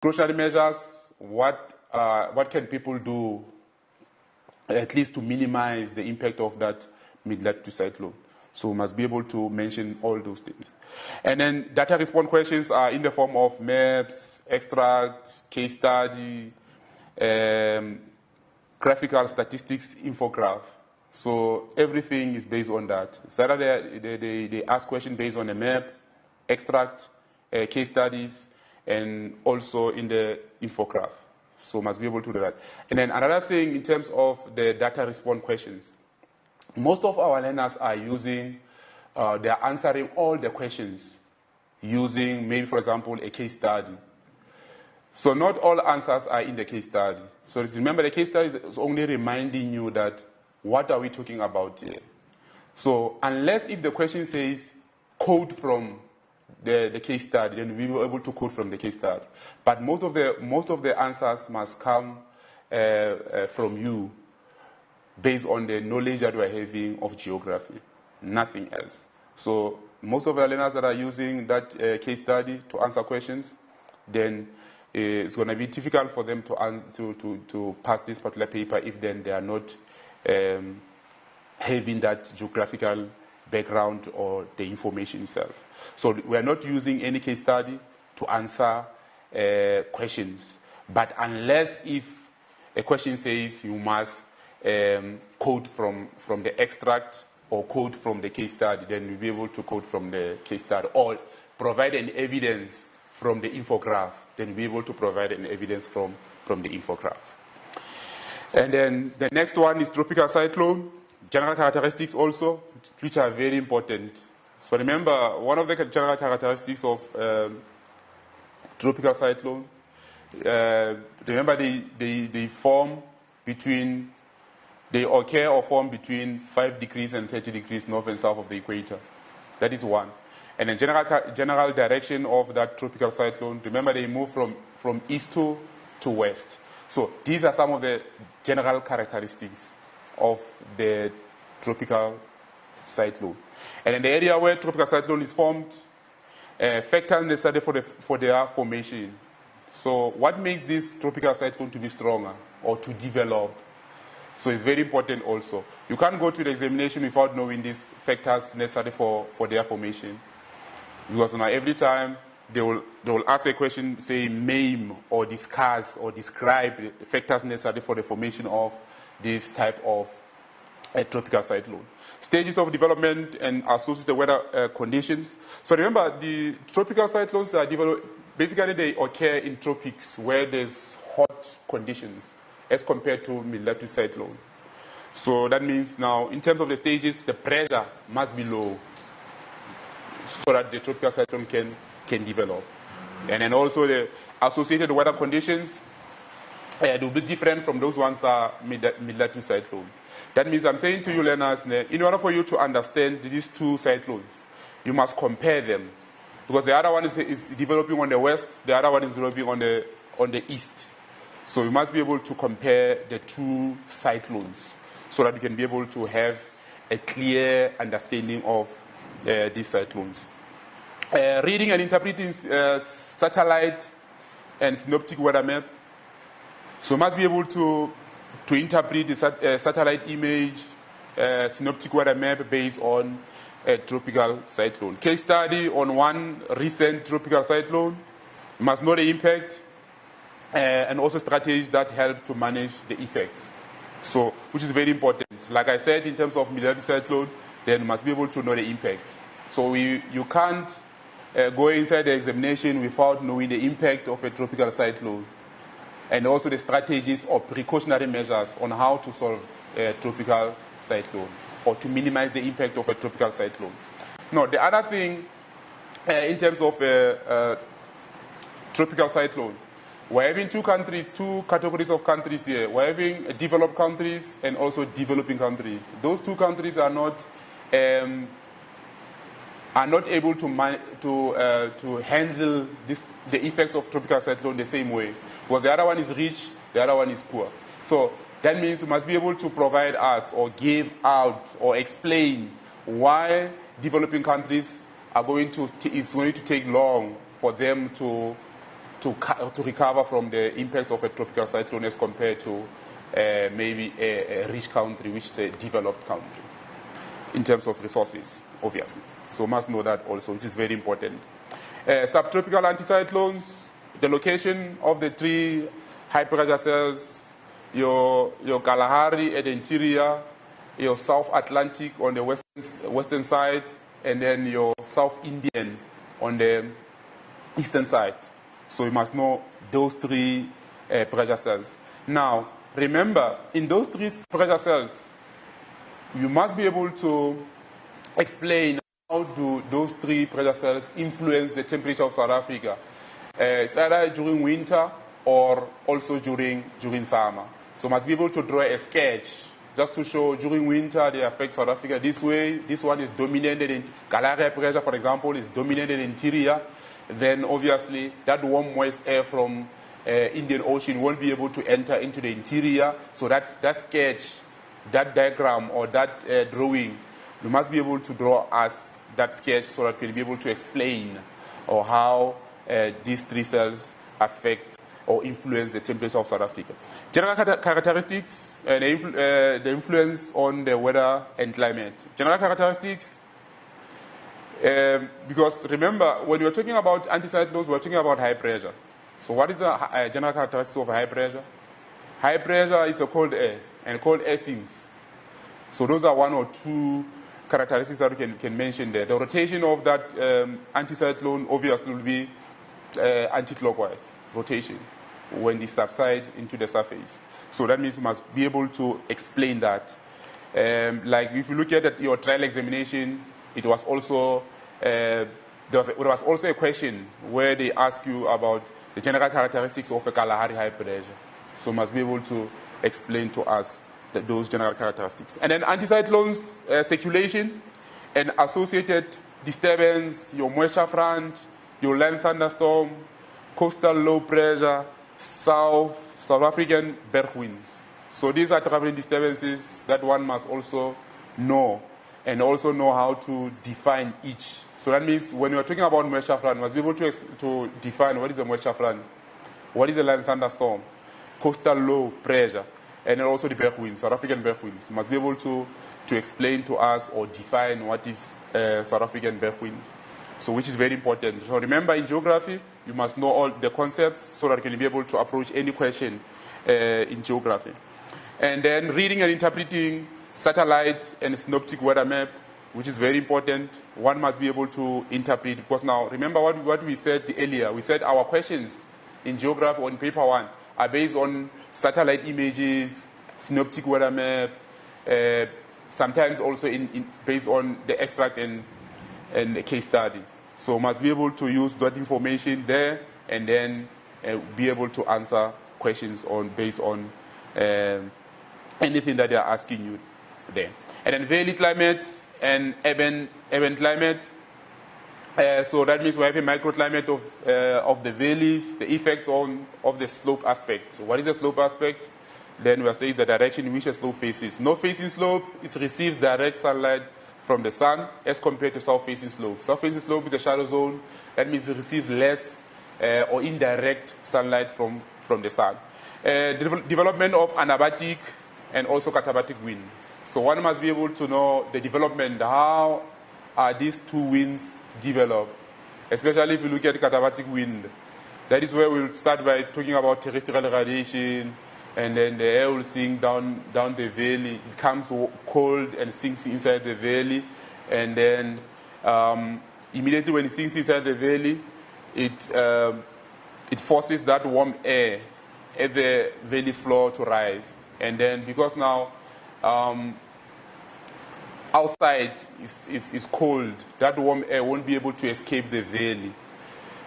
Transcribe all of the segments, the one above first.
Precautionary measures, what can people do at least to minimize the impact of that mid-latitude cyclone? So we must be able to mention all those things. And then data response questions are in the form of maps, extracts, case study, graphical statistics, infograph. So everything is based on that. So that they ask questions based on a map, extract, case studies, and also in the infograph. So must be able to do that. And then another thing in terms of the data response questions, most of our learners are using, they're answering all the questions using maybe, for example, a case study. So not all answers are in the case study. So remember, the case study is only reminding you that what are we talking about here. So unless if the question says code from the case study, then we will be able to code from the case study. But most of the answers must come from you based on the knowledge that we're having of geography, nothing else. So most of the learners that are using that case study to answer questions, then it's going to be difficult for them to pass this particular paper if then they are not having that geographical background or the information itself. So we are not using any case study to answer questions. But unless if a question says you must code from the extract or code from the case study, then we'll be able to code from the case study or provide an evidence from the infograph, then we'll be able to provide an evidence from the infograph. And then the next one is tropical cyclone, general characteristics also, which are very important. So remember, one of the general characteristics of tropical cyclone, remember they form between, they occur or form between 5 degrees and 30 degrees north and south of the equator. That is one. And the general direction of that tropical cyclone, remember they move from east to west. So these are some of the general characteristics of the tropical cyclone. And in the area where tropical cyclone is formed, factors necessary for their formation. So what makes this tropical cyclone to be stronger or to develop? So it's very important also. You can't go to the examination without knowing these factors necessary for their formation. Because now every time they will ask a question, say name or discuss or describe the factors necessary for the formation of this type of tropical cyclone. Stages of development and associated weather conditions. So remember, the tropical cyclones are developed, basically they occur in tropics where there's hot conditions as compared to mid-latitude cyclone. So that means now, in terms of the stages, the pressure must be low so that the tropical cyclone can develop. And then also the associated weather conditions, they will be different from those ones that are mid-latitude cyclone. That means I'm saying to you learners, in order for you to understand these two cyclones, you must compare them. Because the other one is developing on the west, the other one is developing on the east. So you must be able to compare the two cyclones so that you can be able to have a clear understanding of these cyclones. Reading and interpreting satellite and synoptic weather map. So you must be able to interpret the satellite image, synoptic weather map based on a tropical cyclone. Case study on one recent tropical cyclone. You must know the impact and also strategies that help to manage the effects. So, which is very important. Like I said, in terms of mid-latitude cyclone, then you must be able to know the impacts. So you can't go inside the examination without knowing the impact of a tropical cyclone and also the strategies or precautionary measures on how to solve a tropical cyclone or to minimize the impact of a tropical cyclone. Now, the other thing in terms of tropical cyclone, we're having two categories of countries here. We're having developed countries and also developing countries. Those two countries are not able to handle the effects of tropical cyclone the same way. Because the other one is rich, the other one is poor. So that means you must be able to provide us or give out or explain why developing countries it's going to take long for them to to recover from the impacts of a tropical cyclone as compared to maybe a rich country, which is a developed country, in terms of resources, obviously. So must know that also, which is very important. Subtropical anticyclones, the location of the three high pressure cells, your Kalahari at the interior, your South Atlantic on the western side, and then your South Indian on the eastern side. So you must know those three pressure cells. Now, remember, in those three pressure cells, you must be able to explain how do those three pressure cells influence the temperature of South Africa. It's either during winter or also during summer. So must be able to draw a sketch just to show during winter they affect South Africa this way. This one is dominated in Kalahari pressure, for example, is dominated in interior. Then obviously that warm moist air from Indian Ocean won't be able to enter into the interior. So that sketch, that diagram or that drawing, you must be able to draw us that sketch so that we'll be able to explain or how these three cells affect or influence the temperature of South Africa. General characteristics, the influence on the weather and climate. General characteristics, because remember, when we're talking about anticyclones, we're talking about high pressure. So what is the general characteristic of high pressure? High pressure is a cold air, and cold air sinks. So those are one or two characteristics that we can mention there. The rotation of that anticyclone obviously will be anti-clockwise rotation when it subsides into the surface. So that means you must be able to explain that. Like if you look at your trial examination, it was also there was also a question where they ask you about the general characteristics of a Kalahari high pressure. So must be able to explain to us those general characteristics. And then anticyclones, circulation and associated disturbance, your moisture front, your land thunderstorm, coastal low pressure, South African berg winds. So these are traveling disturbances that one must also know, and also know how to define each. So that means when you're talking about moisture front, you must be able to define what is a moisture front, what is a land thunderstorm, coastal low pressure, and then also the berg winds, South African berg winds. You must be able to explain to us or define what is South African berg winds. So which is very important. So remember, in geography, you must know all the concepts so that you can be able to approach any question in geography. And then reading and interpreting satellite and synoptic weather map, which is very important. One must be able to interpret, because now, remember what we said earlier. We said our questions in geography on paper one are based on satellite images, synoptic weather map, sometimes also based on the extract and the case study. So must be able to use that information there and then be able to answer questions based on anything that they are asking you there. And then valley climate and urban climate. So that means we have a microclimate of the valleys, the effects of the slope aspect. What is the slope aspect? Then we are saying the direction in which a slope faces. North-facing slope, it receives direct sunlight from the sun as compared to south-facing slope. South-facing slope is a shadow zone. That means it receives less or indirect sunlight from the sun. Development of anabatic and also katabatic wind. So one must be able to know the development, how are these two winds developed, especially if you look at katabatic wind. That is where we'll start by talking about terrestrial radiation, and then the air will sink down the valley. It becomes cold and sinks inside the valley, and then immediately when it sinks inside the valley, it forces that warm air at the valley floor to rise. And then because now outside is cold, that warm air won't be able to escape the valley.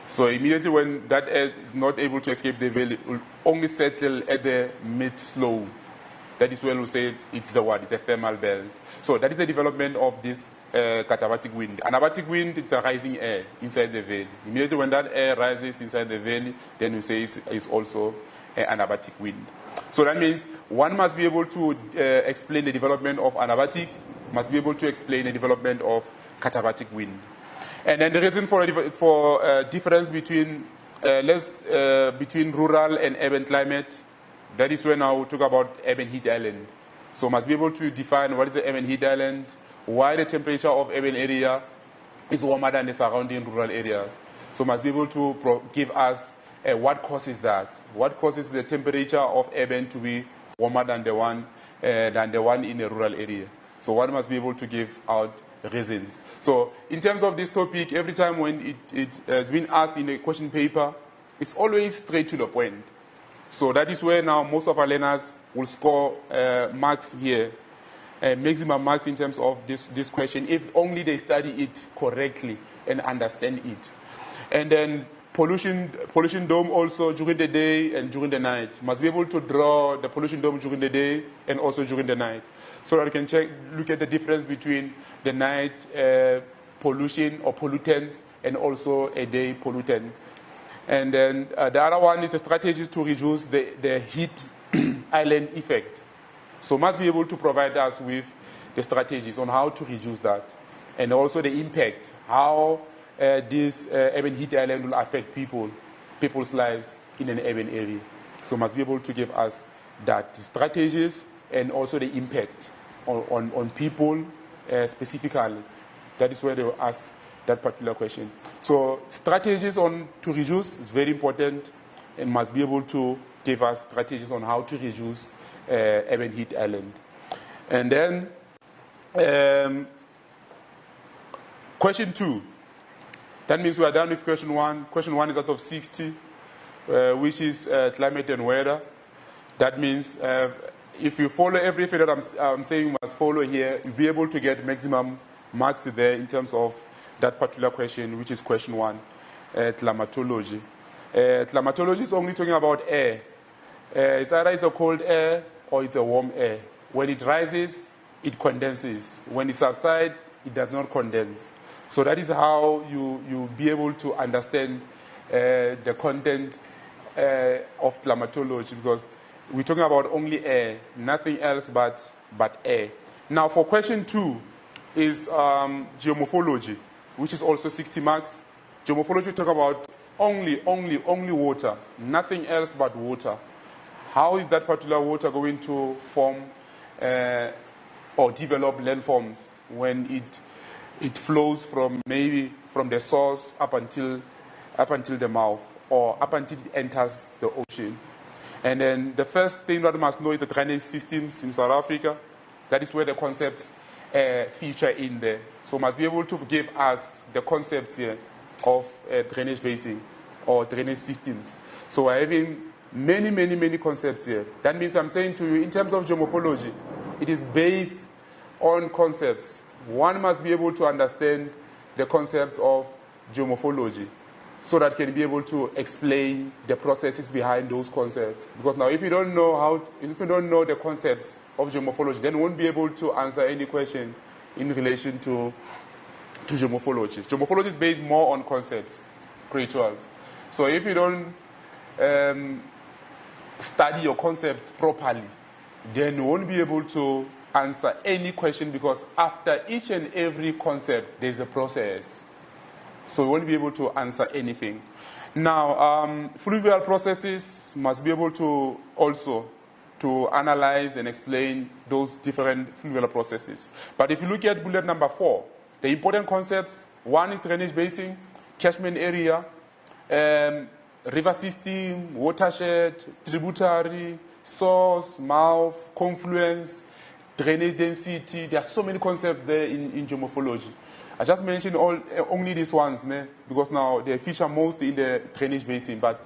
So immediately when that air is not able to escape the valley, it will only settle at the mid-slope. That is when we say it's a thermal belt. So that is the development of this katabatic wind. Anabatic wind, it's a rising air inside the valley. Immediately when that air rises inside the valley, then we say it's also an anabatic wind. So that means one must be able to explain the development of anabatic, must be able to explain the development of katabatic wind. And then the reason for difference between between rural and urban climate. That is when I will talk about urban heat island. So must be able to define what is the urban heat island, why the temperature of urban area is warmer than the surrounding rural areas. So must be able to give us what causes that, what causes the temperature of urban to be warmer than the one in a rural area. So one must be able to give out reasons. So in terms of this topic, every time when it has been asked in a question paper, it's always straight to the point. So that is where now most of our learners will score marks here, maximum marks in terms of this question, if only they study it correctly and understand it. And then pollution dome also during the day and during the night. Must be able to draw the pollution dome during the day and also during the night. So that you can look at the difference between the night pollution or pollutants and also a day pollutant. And then the other one is the strategy to reduce the heat island effect. So must be able to provide us with the strategies on how to reduce that. And also the impact, how this urban heat island will affect people's lives in an urban area. So must be able to give us that strategies and also the impact on people specifically. That is where they will ask that particular question. So strategies to reduce is very important and must be able to give us strategies on how to reduce urban heat island. And then question 2. That means we are done with question 1. Question 1 is out of 60, which is climate and weather. That means if you follow everything that I'm saying you must follow here, you'll be able to get maximum marks there in terms of that particular question, which is question 1, climatology. Climatology is only talking about air. It's either it's a cold air or it's a warm air. When it rises, it condenses. When it subsides, it does not condense. So that is how you'll be able to understand the content of climatology, because we're talking about only air, nothing else but air. Now for question 2 is geomorphology, which is also 60 marks. Geomorphology talk about only water, nothing else but water. How is that particular water going to form or develop landforms when it flows from the source up until the mouth or up until it enters the ocean? And then the first thing that we must know is the drainage systems in South Africa. That is where the concepts feature in there. So must be able to give us the concepts here of drainage basin or drainage systems. So we're having many concepts here. That means I'm saying to you, in terms of geomorphology, it is based on concepts. One must be able to understand the concepts of geomorphology so that can be able to explain the processes behind those concepts. Because now if you don't know the concepts of geomorphology, then you won't be able to answer any question in relation to geomorphology. Geomorphology is based more on concepts, grade 12. So if you don't study your concepts properly, then you won't be able to answer any question, because after each and every concept, there's a process. So you won't be able to answer anything. Now, fluvial processes must be able to also to analyze and explain those different fluvial processes. But if you look at bullet number 4, the important concepts, one is drainage basin, catchment area, river system, watershed, tributary, source, mouth, confluence, drainage density. There are so many concepts there in geomorphology. I just mentioned only these ones, because now they feature most in the drainage basin. But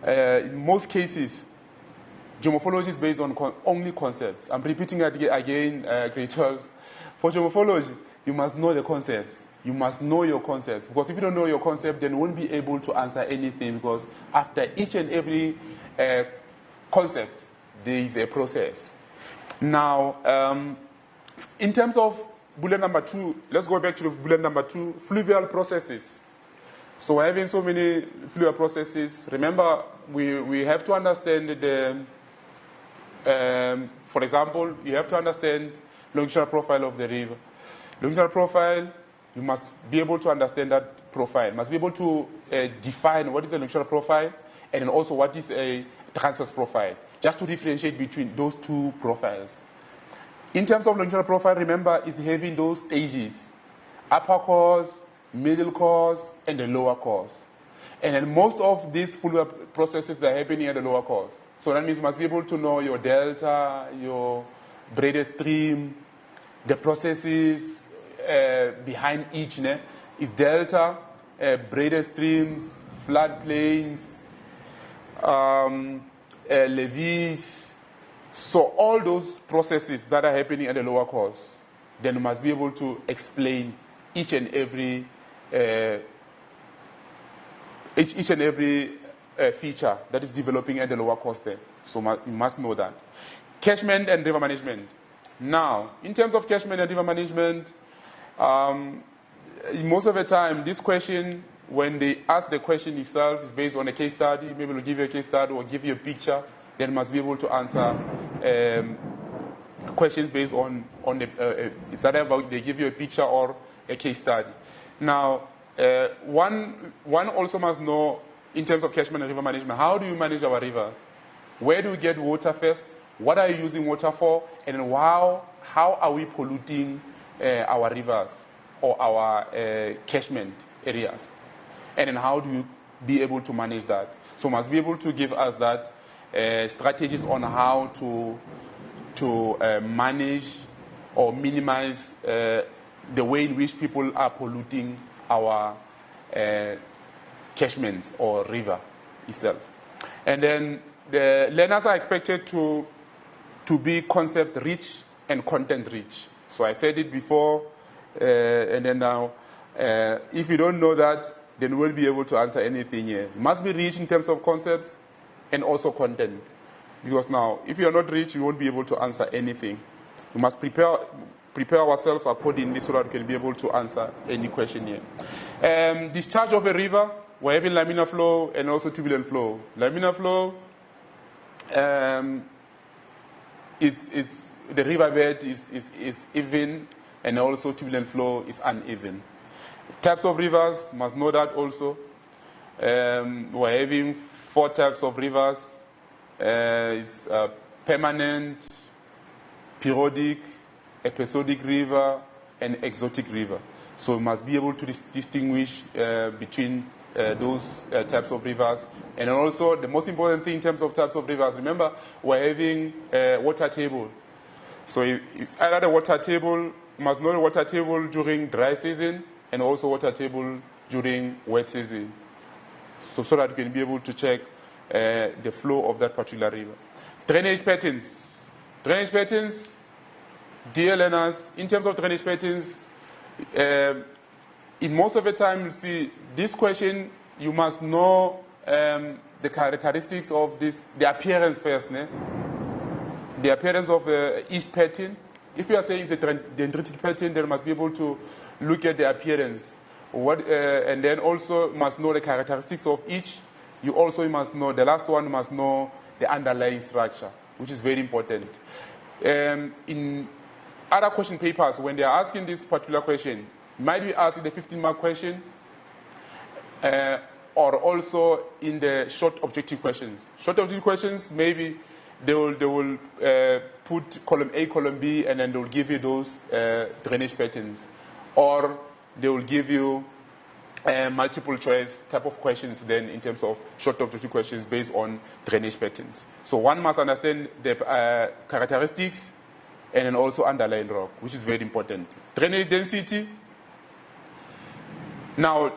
in most cases, geomorphology is based on only concepts. I'm repeating it again, grade 12. For geomorphology, you must know the concepts. You must know your concepts. Because if you don't know your concept, then you won't be able to answer anything, because after each and every concept, there is a process. Now, in terms of bullet number 2, let's go back to the bullet number 2, fluvial processes. So we're having so many fluvial processes. Remember, we have to understand for example, you have to understand longitudinal profile of the river. Longitudinal profile you must be able to understand that profile. You must be able to define what is a longitudinal profile and then also what is a transverse profile, just to differentiate between those two profiles. In terms of longitudinal profile, remember, it's having those stages: upper course, middle course, and the lower course. And then most of these fluvial processes that are happening at the lower course. So that means you must be able to know your delta, your braided stream, the processes behind each is delta, braided streams, floodplains, levees. So all those processes that are happening at the lower course, then you must be able to explain each and every feature that is developing at the lower course there. So you must know that. Catchment and river management. Now, in terms of catchment and river management, most of the time, this question, when they ask the question itself, is based on a case study. Maybe they'll give you a case study or give you a picture. Then must be able to answer questions based on the, it's either about they give you a picture or a case study. Now, one also must know, in terms of catchment and river management, how do you manage our rivers? Where do we get water first? What are you using water for? And how are we polluting our rivers or our catchment areas? And then how do you be able to manage that? So must be able to give us that strategies on how to manage or minimize the way in which people are polluting our catchments or river itself. And then the learners are expected to be concept rich and content rich. So I said it before, and then now, if you don't know that, then you won't be able to answer anything here. You must be rich in terms of concepts and also content. Because now, if you are not rich, you won't be able to answer anything. We must prepare ourselves accordingly so that we can be able to answer any question here. Discharge of a river, we're having laminar flow and also turbulent flow. Laminar flow, the riverbed is even, and also turbulent flow is uneven. Types of rivers, must know that also. We're having 4 types of rivers. It's permanent, periodic, episodic river, and exotic river. So we must be able to distinguish between those types of rivers. And also, the most important thing in terms of types of rivers, remember, we're having water table. So it's either the water table, you must know the water table during dry season, and also water table during wet season. So that you can be able to check the flow of that particular river. Drainage patterns. Drainage patterns, dear learners, in terms of drainage patterns, in most of the time, you see, this question, you must know the characteristics of this, the appearance first, the appearance of each pattern. If you are saying it's a dendritic pattern, then you must be able to look at the appearance. And then also must know the characteristics of each. You also must know, the last one must know the underlying structure, which is very important. In other question papers, when they are asking this particular question, might be asking the 15-mark question, or also in the short objective questions. Short objective questions, maybe they will put column A, column B, and then they will give you those drainage patterns. Or they will give you multiple choice type of questions then in terms of short objective questions based on drainage patterns. So one must understand the characteristics and then also underlying rock, which is very important. Drainage density. Now,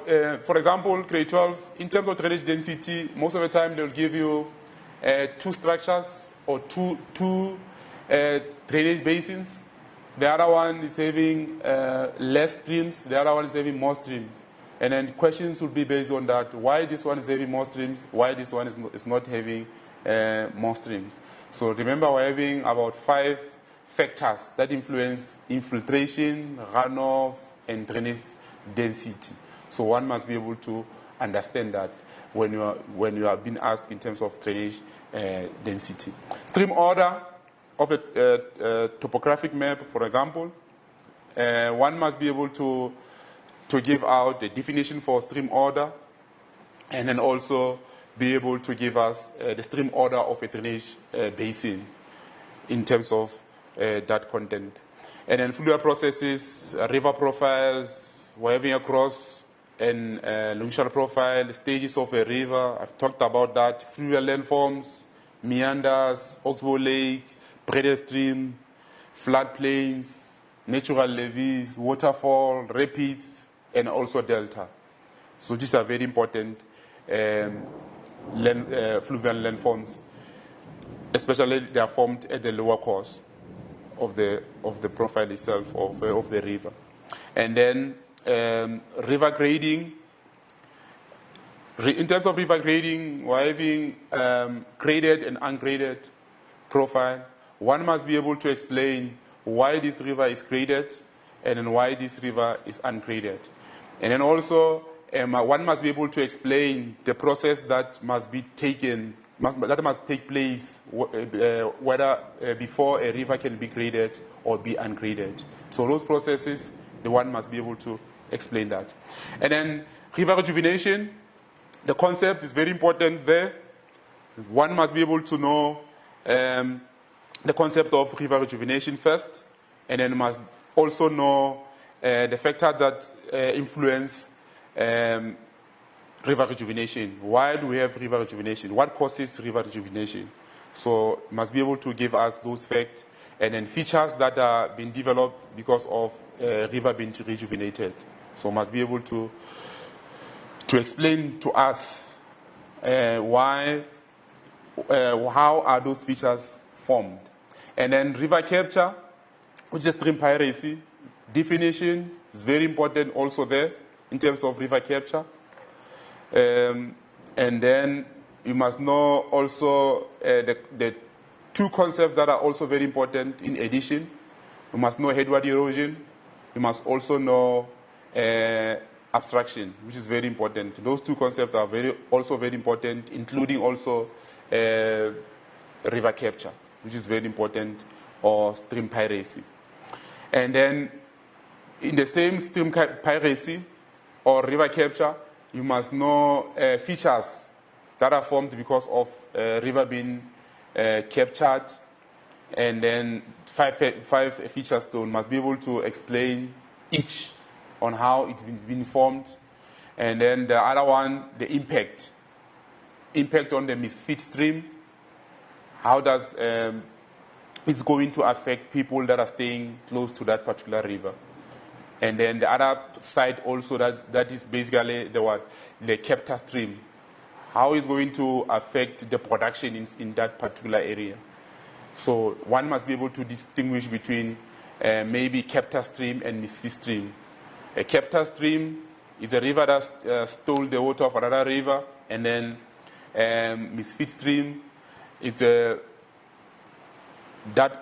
for example, grade 12, in terms of drainage density, most of the time they'll give you 2 structures or two drainage basins. The other one is having less streams. The other one is having more streams. And then questions will be based on that. Why this one is having more streams? Why this one is not having more streams? So remember, we're having about 5 factors that influence infiltration, runoff, and drainage density. So one must be able to understand that when you are being asked in terms of drainage density. Stream order of a topographic map, for example, one must be able to to give out the definition for stream order, and then also be able to give us the stream order of a drainage basin in terms of that content. And then fluvial processes, river profiles, we're having across and longitudinal profile, stages of a river. I've talked about that. Fluvial landforms, meanders, oxbow lake, braided stream, floodplains, natural levees, waterfall, rapids, and also delta. So these are very important fluvial landforms, especially they are formed at the lower course of the profile itself of the river. And then river grading. In terms of river grading, we're having graded and ungraded profile. One must be able to explain why this river is graded and then why this river is ungraded. And then also, one must be able to explain the process that must be taken, that must take place whether before a river can be graded or be ungraded. So those processes, the one must be able to explain that. And then river rejuvenation, the concept is very important there. One must be able to know the concept of river rejuvenation first, and then must also know the factor that influence river rejuvenation. Why do we have river rejuvenation? What causes river rejuvenation? So must be able to give us those facts and then features that are being developed because of river being rejuvenated. So must be able to explain to us how are those features formed. And then river capture, which is stream piracy, definition is very important also there in terms of river capture. And then you must know also the two concepts that are also very important in addition. You must know headward erosion. You must also know abstraction, which is very important. Those two concepts are also very important, including also river capture, which is very important, or stream piracy. And then in the same stream piracy or river capture, you must know features that are formed because of river being captured, and then five features to must be able to explain each on how it's been formed. And then the other one, the impact on the misfit stream. How does it's going to affect people that are staying close to that particular river? And then the other side also, that is basically the capture stream. How is going to affect the production in that particular area? So one must be able to distinguish between maybe capture stream and misfit stream. A capture stream is a river that stole the water of another river, and then misfit stream is that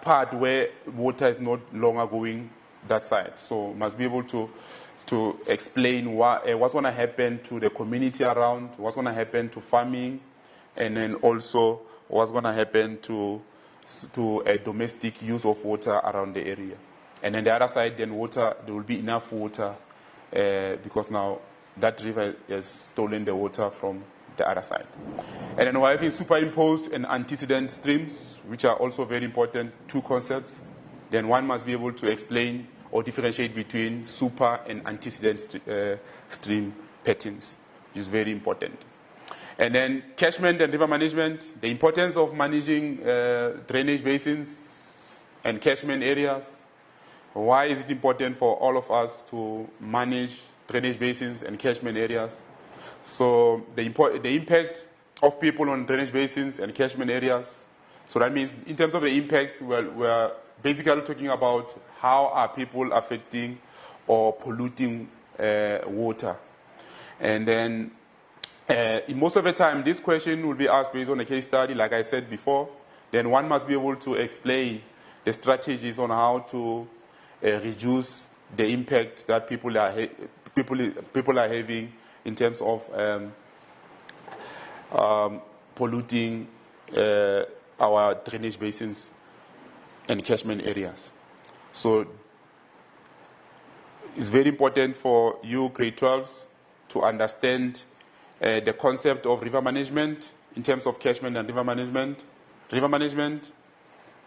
part where water is not longer going that side. So must be able to explain what's going to happen to the community around, what's going to happen to farming, and then also what's going to happen to a domestic use of water around the area. And then the other side, then water, there will be enough water because now that river has stolen the water from the other side. And then we're having superimposed and antecedent streams, which are also very important, two concepts. Then one must be able to explain or differentiate between super and antecedent stream patterns, which is very important. And then catchment and river management, the importance of managing drainage basins and catchment areas. Why is it important for all of us to manage drainage basins and catchment areas? So the impact of people on drainage basins and catchment areas. So that means in terms of the impacts, we're basically talking about how are people affecting or polluting water. And then most of the time, this question will be asked based on a case study, like I said before. Then one must be able to explain the strategies on how to reduce the impact that people are having in terms of polluting our drainage basins and catchment areas. So it's very important for you grade 12s to understand the concept of river management in terms of catchment and river management. River management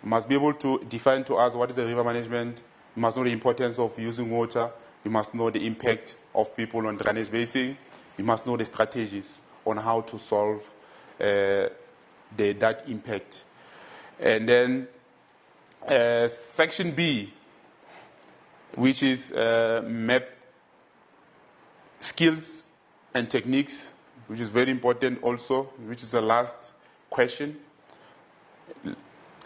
must be able to define to us what is the river management. You must know the importance of using water. You must know the impact of people on drainage basin. You must know the strategies on how to solve that impact. And then section B, which is map skills and techniques, which is very important also, which is the last question.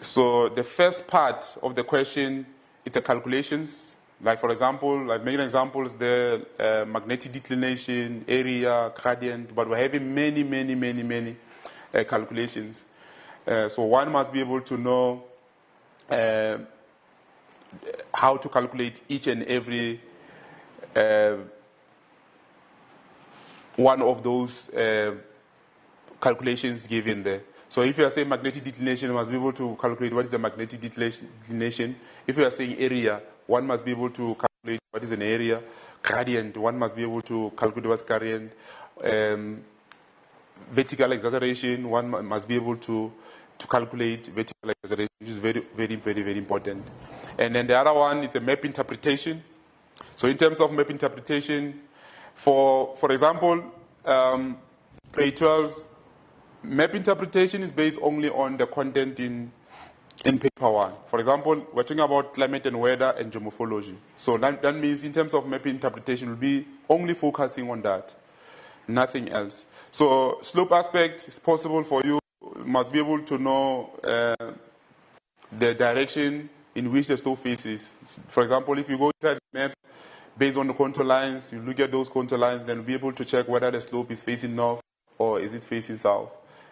So the first part of the question, it's a calculations. Like for example, I've made examples there, magnetic declination, area, gradient, but we're having many calculations. So one must be able to know how to calculate each and every one of those calculations given there. So if you are saying magnetic declination, you must be able to calculate what is a magnetic declination. If you are saying area, one must be able to calculate what is an area. Gradient, one must be able to calculate what's gradient. Vertical exaggeration, one must be able to calculate vertical exaggeration, which is very important. And then the other one is a map interpretation. So in terms of map interpretation, for example, grade 12's map interpretation is based only on the content in paper 1. For example, we're talking about climate and weather and geomorphology. So that means in terms of map interpretation, we'll be only focusing on that, nothing else. So slope aspect is possible for you. You must be able to know the direction in which the slope faces. For example, if you go inside the map, based on the contour lines, you look at those contour lines, then you'll be able to check whether the slope is facing north or is it facing south.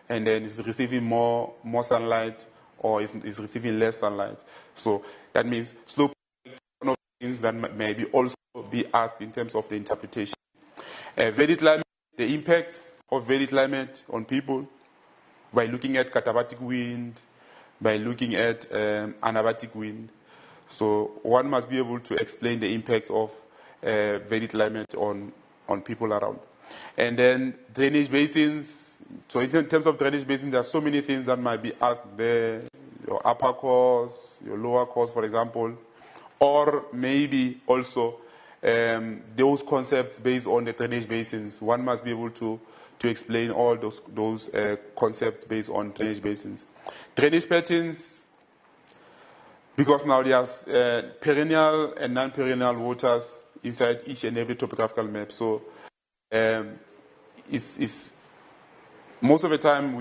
And then it's receiving more sunlight or is receiving less sunlight. So that means slope is one of the things that may be also be asked in terms of the interpretation. Varied climate, the impacts of varied climate on people by looking at katabatic wind, by looking at anabatic wind. So one must be able to explain the impacts of varied climate on people around. And then drainage basins. So in terms of drainage basins, there are so many things that might be asked there. Your upper course, your lower course, for example. Or maybe also those concepts based on the drainage basins. One must be able to explain all those concepts based on drainage basins. Drainage patterns, because now there's perennial and non-perennial waters inside each and every topographical map. So it's most of the time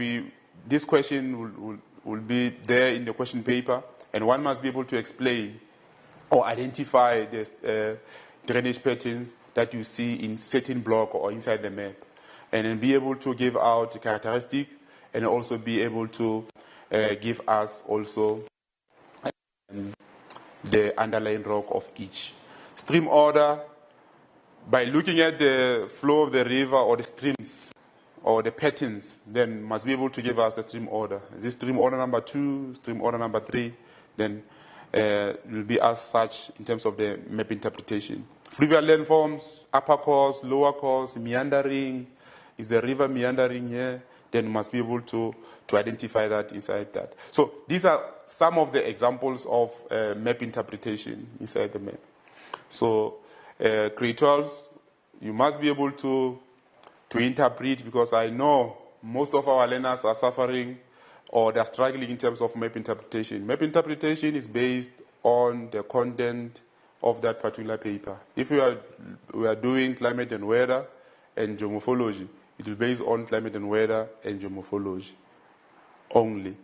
this question will be there in the question paper, and one must be able to explain or identify the drainage patterns that you see in certain block or inside the map, and then be able to give out the characteristic and also be able to give us also the underlying rock of each. Stream order, by looking at the flow of the river or the streams or the patterns, then must be able to give us the stream order. Is this stream order number 2, stream order number 3? Then will be as such in terms of the map interpretation. Fluvial landforms, upper course, lower course, meandering. Is the river meandering here? Then you must be able to identify that inside that. So these are some of the examples of map interpretation inside the map. So grade 12s, you must be able to interpret, because I know most of our learners are suffering or they're struggling in terms of map interpretation. Map interpretation is based on the content of that particular paper. If we are doing climate and weather and geomorphology, it is based on climate and weather and geomorphology only.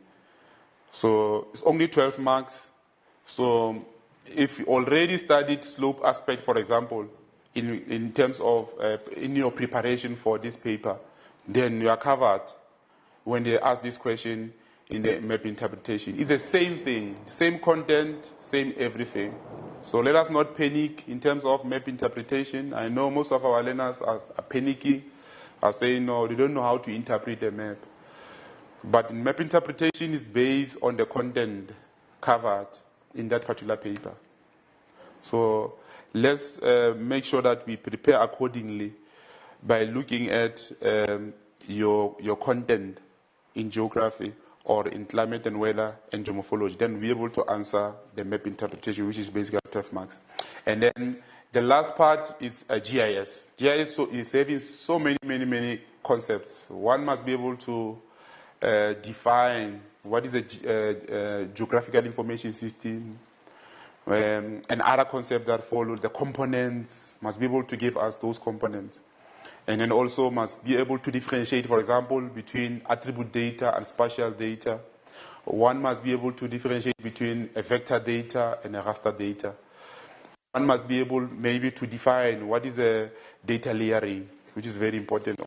So it's only 12 marks. So if you already studied slope aspect, for example, in terms of in your preparation for this paper, then you are covered when they ask this question in the map interpretation. It's the same thing, same content, same everything. So let us not panic in terms of map interpretation. I know most of our learners are panicking, are saying, no, they don't know how to interpret the map. But map interpretation is based on the content covered in that particular paper. So let's make sure that we prepare accordingly by looking at your content in geography or in climate and weather and geomorphology. Then we'll be able to answer the map interpretation, which is basically 12 marks. And then the last part is GIS. GIS is having so many concepts. One must be able to define what is a geographical information system, and other concepts that follow. The components must be able to give us those components. And then also must be able to differentiate, for example, between attribute data and spatial data. One must be able to differentiate between a vector data and a raster data. One must be able maybe to define what is a data layering, which is very important.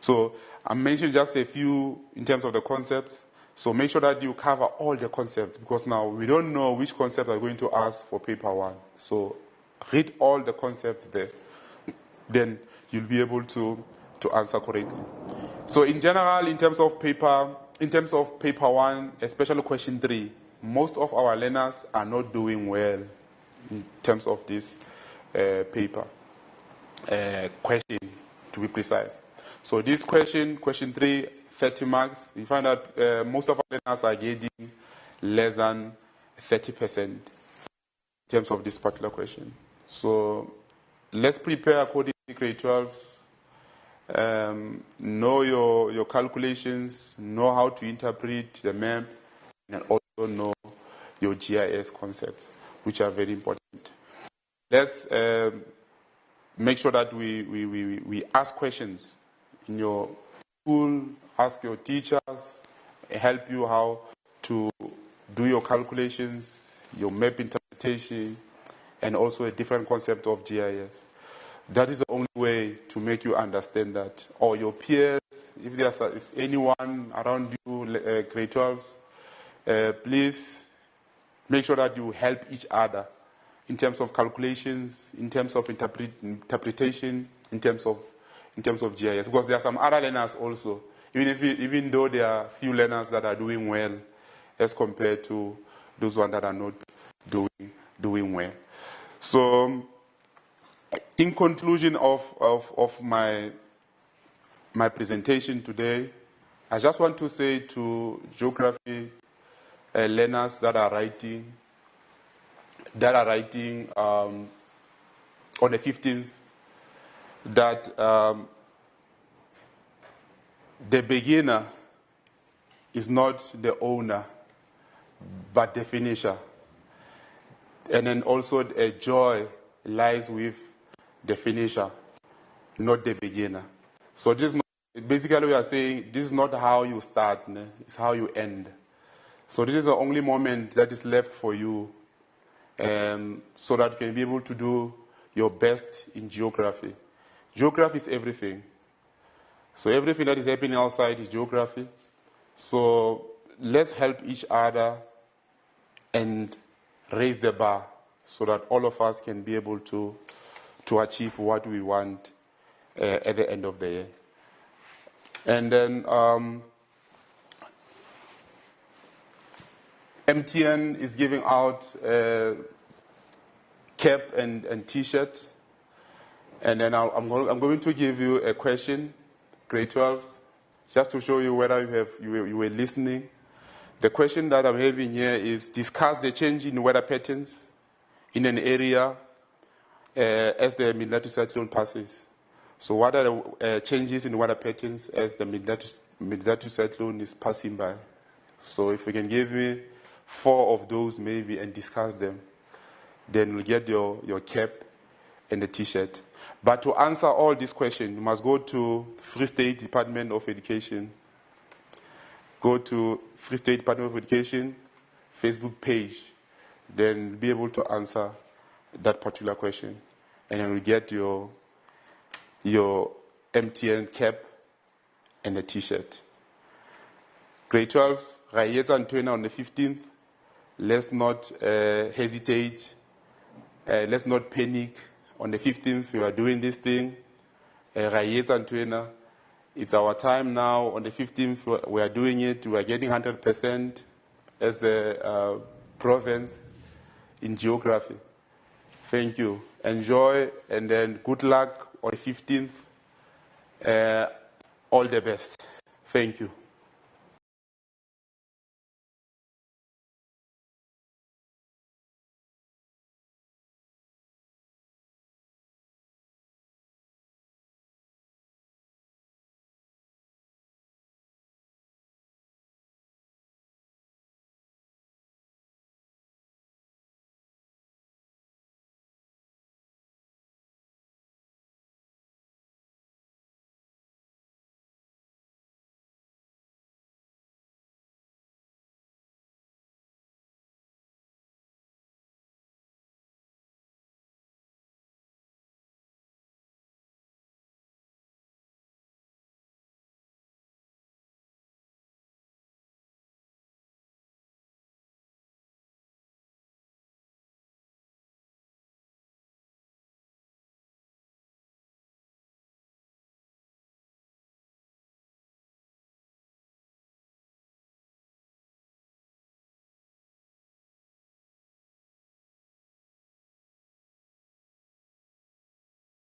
So I mentioned just a few in terms of the concepts. So make sure that you cover all the concepts, because now we don't know which concepts are going to ask for paper one. So read all the concepts there. Then you'll be able to answer correctly. So in general, in terms of paper one, especially question 3, most of our learners are not doing well in terms of this paper question, to be precise. So this question 3, 30 marks, you find that most of our learners are getting less than 30% in terms of this particular question. So let's prepare accordingly, grade 12. Know your calculations, know how to interpret the map, and also know your GIS concepts, which are very important. Let's make sure that we ask questions in your school, ask your teachers, help you how to do your calculations, your map interpretation, and also a different concept of GIS. That is the only way to make you understand that. Or your peers, if there is anyone around you, grade 12s, please make sure that you help each other in terms of calculations, in terms of interpretation, in terms of GIS. Because there are some other learners also, even though there are few learners that are doing well as compared to those ones that are not doing well. So, in conclusion of my presentation today, I just want to say to geography learners that are writing on the 15th, that the beginner is not the owner, but the finisher. And then also a joy lies with the finisher, not the beginner. So this is not, basically we are saying this is not how you start, it's how you end. So this is the only moment that is left for you, so that you can be able to do your best in geography. Geography is everything. So everything that is happening outside is geography. So let's help each other and raise the bar so that all of us can be able to achieve what we want at the end of the year. And then MTN is giving out cap and T-shirt. And then I'm going to give you a question, grade 12s, just to show you whether you were listening. The question that I'm having here is discuss the change in weather patterns in an area as the mid-latitude cyclone passes. So what are the changes in weather patterns as the mid-latitude cyclone is passing by? So if you can give me 4 of those maybe and discuss them, then we'll get your cap and the T-shirt. But to answer all these questions, you must go to Free State Department of Education. Go to Free State Department of Education Facebook page. Then be able to answer that particular question. And then we'll get your MTN cap and the T-shirt. Grade 12s, Rayetsa and Twena on the 15th. Let's not hesitate. Let's not panic. On the 15th, we are doing this thing. Rayetsa and Twena. It's our time now. On the 15th, we are doing it. We are getting 100% as a province in geography. Thank you. Enjoy, and then good luck on the 15th. All the best. Thank you.